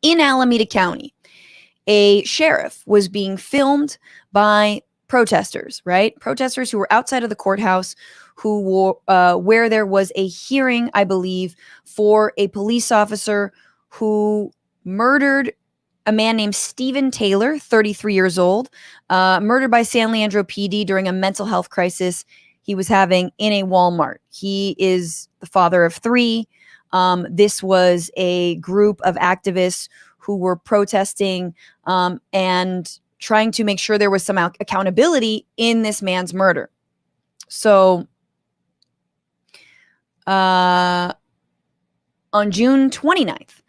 in Alameda County, a sheriff was being filmed by protesters, right? Protesters who were outside of the courthouse, who were, where there was a hearing, I believe, for a police officer who murdered a man named Stephen Taylor, 33 years old, murdered by San Leandro PD during a mental health crisis he was having in a Walmart. He is the father of 3. This was a group of activists who were protesting and trying to make sure there was some accountability in this man's murder. So on June 29th,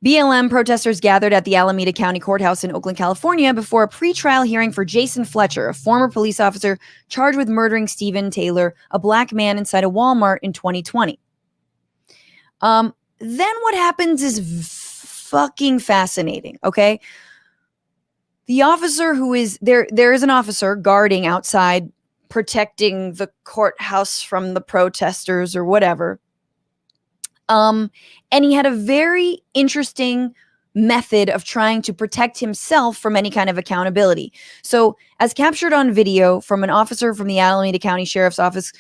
BLM protesters gathered at the Alameda County Courthouse in Oakland, California, before a pretrial hearing for Jason Fletcher, a former police officer charged with murdering Stephen Taylor, a black man inside a Walmart in 2020. Then what happens is fucking fascinating, okay? The officer who is there is an officer guarding outside, protecting the courthouse from the protesters or whatever. And he had a very interesting method of trying to protect himself from any kind of accountability. So, as captured on video from an officer from the Alameda County Sheriff's Office,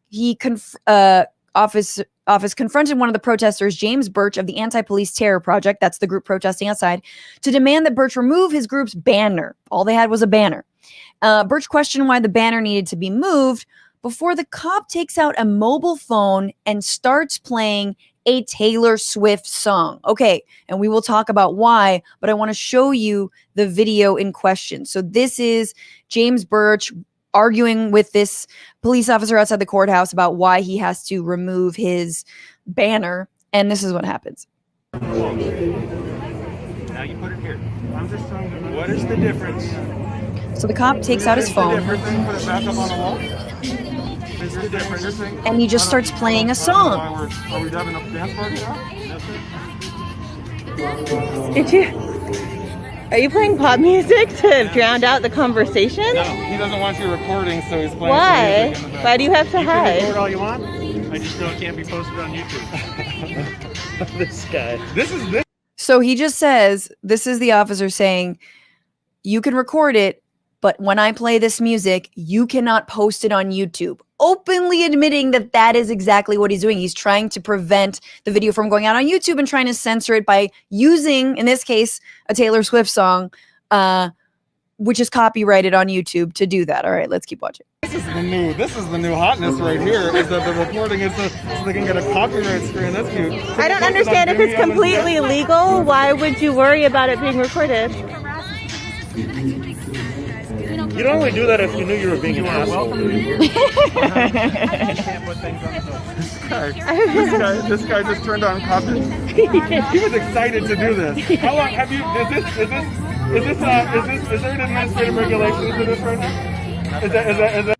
he confronted one of the protesters, James Birch of the Anti-Police Terror Project, that's the group protesting outside, to demand that Birch remove his group's banner. All they had was a banner. Birch questioned why the banner needed to be moved before the cop takes out a mobile phone and starts playing a Taylor Swift song. Okay, and we will talk about why, but I want to show you the video in question. So this is James Birch arguing with this police officer outside the courthouse about why he has to remove his banner, and this is what happens. Now you put it here. I'm just trying to. What is the difference? So the cop takes out his phone. Put it back up on the wall. And he just starts playing a song. Are we having a dance party now? Did you? Are you playing pop music to drown out the conversation? No, he doesn't want you recording, so he's playing. Why? Why do you have to hide? Record all you want. I just know it can't be posted on YouTube. This guy. This. So he just says, this is the officer saying, you can record it, but when I play this music, you cannot post it on YouTube. Openly admitting that that is exactly what he's doing. He's trying to prevent the video from going out on YouTube and trying to censor it by using, in this case, a Taylor Swift song, which is copyrighted on YouTube to do that. All right, let's keep watching. This is the new hotness right here, is that the recording is so they can get a copyright screen. That's cute. So I don't understand if it's completely legal. Why would you worry about it being recorded? You'd only do that if you knew you were being an asshole. This guy just turned on copy. He was excited to do this. How long have you? Is there an administrative regulation for this right now? Is that?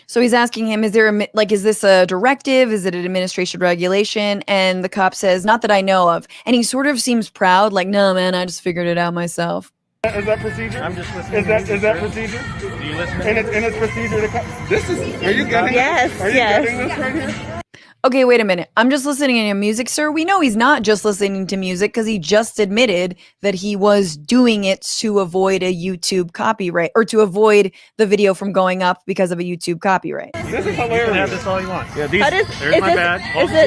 So he's asking him, is this a directive? Is it an administration regulation? And the cop says, not that I know of. And he sort of seems proud, like, no, man, I just figured it out myself. Is that procedure? I'm just listening. Is that procedure? Do you listen? And it's procedure to this is. Are you getting? Yes. Are you getting this right here? Okay, wait a minute. I'm just listening to music, sir. We know he's not just listening to music because he just admitted that he was doing it to avoid a YouTube copyright or to avoid the video from going up because of a YouTube copyright. This is hilarious. You can have this all you want. Yeah, there's my badge.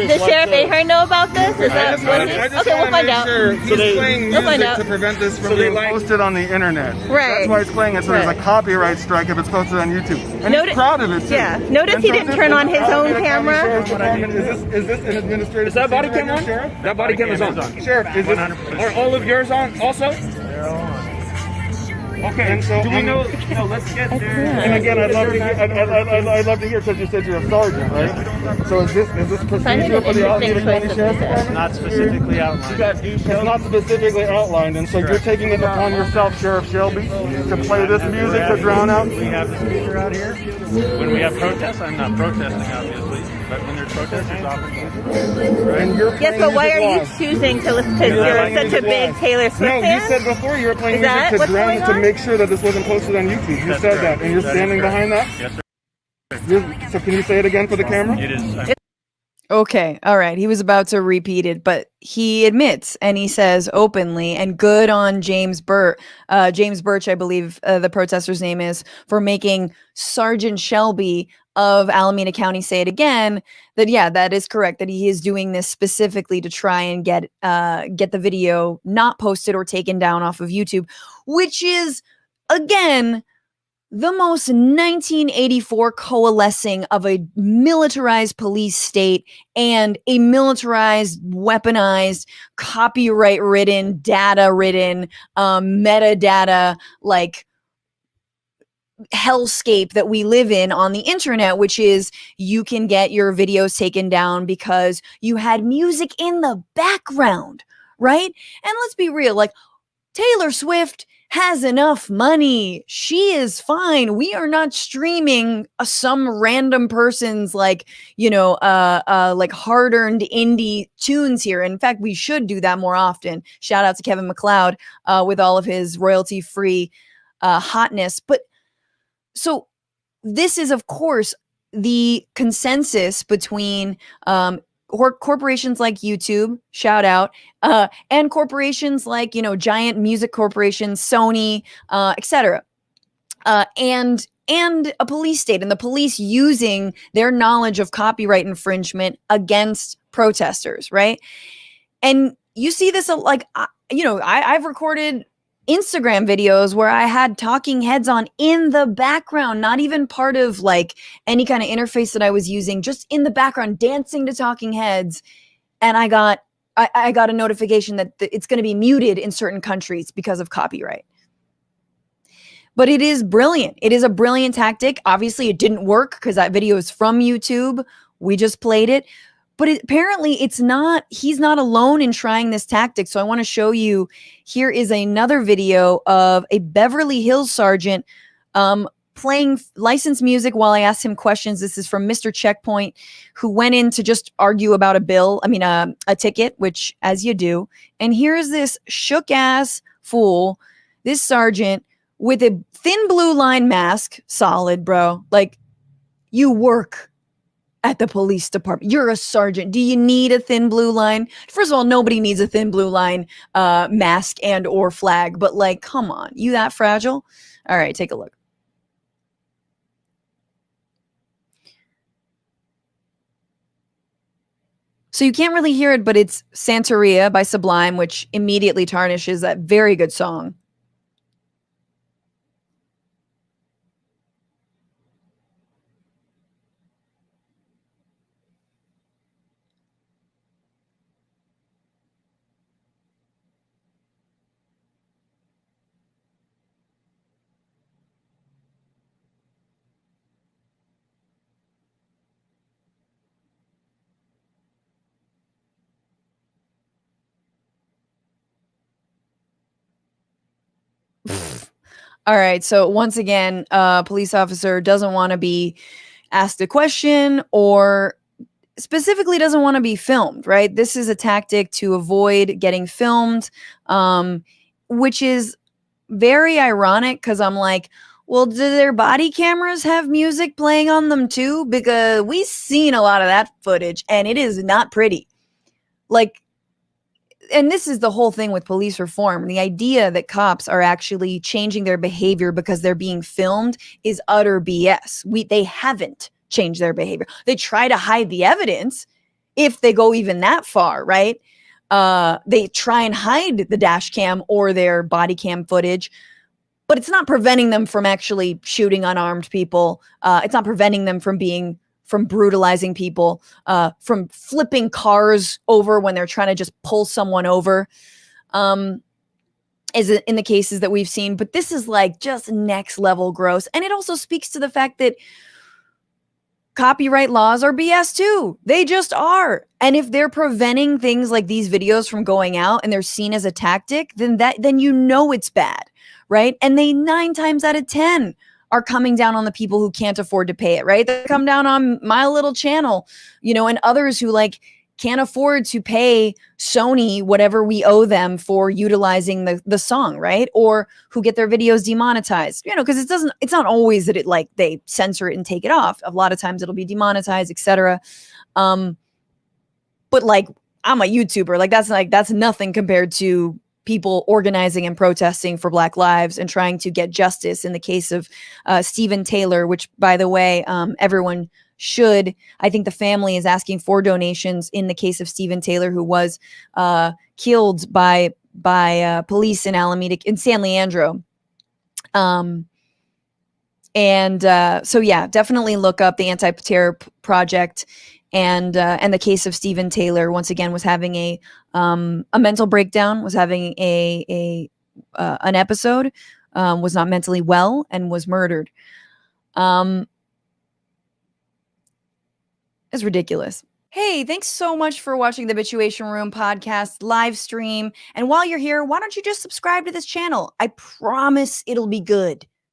Does Sheriff Ahern know about this? Is that what okay, we'll find out. Sure he's playing music to prevent this from being posted on the internet. Right. That's why he's playing it, so there's a copyright strike if it's posted on YouTube. And he's proud of it, too. Yeah. Notice he didn't turn on his own camera. Is this an administrative? Is that body cam on? Sheriff? That body cam is on. Sheriff, is this? Are all of yours on also? They're all on. Okay, and so do we know? No, let's get there. And again, I'd love to hear because you said you're a sergeant, right? So is this procedure for the Alameda County Sheriff's Department? Not specifically outlined. It's not specifically outlined, and so you're taking it upon yourself, Sheriff Shelby, to play this music to drown out. We have the speaker out here. When we have protests, I'm not protesting, obviously, but when there's protests, there's often. Right? Yes, but why are you choosing to listen? Because you're such a big Taylor Swift fan? No, you said before you were playing music to drown to make sure that this wasn't posted on YouTube. You said that, and you're standing behind that? Yes, sir. So can you say it again for the camera? It is. Okay, all right. He was about to repeat it, but he admits and he says openly, and good on James Burt, James Birch, I believe the protester's name is, for making Sergeant Shelby of Alameda County say it again. That yeah, that is correct. That he is doing this specifically to try and get the video not posted or taken down off of YouTube, which is again the most 1984 coalescing of a militarized police state and a militarized, weaponized, copyright ridden, data ridden, metadata like hellscape that we live in on the internet, which is you can get your videos taken down because you had music in the background, right? And let's be real, like Taylor Swift has enough money. She is fine. We are not streaming some random person's like hard-earned indie tunes here. In fact, we should do that more often. Shout out to Kevin MacLeod with all of his royalty-free hotness. But so this is, of course, the consensus between corporations like YouTube, shout out, and corporations like, giant music corporations, Sony, etc. And a police state, and the police using their knowledge of copyright infringement against protesters, right? And you see this I've recorded Instagram videos where I had talking heads on in the background, not even part of like any kind of interface that I was using, just in the background dancing to talking heads. And I got a notification that it's going to be muted in certain countries because of copyright. But it is brilliant. It is a brilliant tactic. Obviously, it didn't work because that video is from YouTube. We just played it. But apparently he's not alone in trying this tactic. So I want to show you, here is another video of a Beverly Hills sergeant playing licensed music while I asked him questions. This is from Mr. Checkpoint, who went in to just argue about a ticket, which as you do. And here's this shook ass fool, this sergeant with a thin blue line mask, solid, bro. Like, you work at the police department. You're a sergeant. Do you need a thin blue line? First of all, nobody needs a thin blue line mask and or flag, but like, come on, you that fragile? All right, take a look. So you can't really hear it, but it's Santeria by Sublime, which immediately tarnishes that very good song. All right. So once again, a police officer doesn't want to be asked a question or specifically doesn't want to be filmed, right? This is a tactic to avoid getting filmed, which is very ironic because I'm like, well, do their body cameras have music playing on them too? Because we've seen a lot of that footage and it is not pretty. Like, and this is the whole thing with police reform. The idea that cops are actually changing their behavior because they're being filmed is utter BS. They haven't changed their behavior. They try to hide the evidence if they go even that far, right? They try and hide the dash cam or their body cam footage, but it's not preventing them from actually shooting unarmed people. It's not preventing them from brutalizing people, from flipping cars over when they're trying to just pull someone over, is in the cases that we've seen. But this is like just next level gross. And it also speaks to the fact that copyright laws are BS too. They just are. And if they're preventing things like these videos from going out and they're seen as a tactic, then it's bad, right? And they 9 times out of 10 are coming down on the people who can't afford to pay it, right? They come down on my little channel, and others who like can't afford to pay Sony whatever we owe them for utilizing the song, right? Or who get their videos demonetized, because it's not always that it like they censor it and take it off. A lot of times it'll be demonetized, etc. but like I'm a YouTuber. Like that's nothing compared to people organizing and protesting for Black lives and trying to get justice in the case of Stephen Taylor, which, by the way, everyone should. I think the family is asking for donations in the case of Stephen Taylor, who was killed by police in Alameda, in San Leandro. So yeah, definitely look up the Anti-Terror Project. And the case of Stephen Taylor, once again, was having a mental breakdown, was having an episode, was not mentally well, and was murdered. It's ridiculous. Hey, thanks so much for watching the Bitchuation Room podcast live stream. And while you're here, why don't you just subscribe to this channel? I promise it'll be good.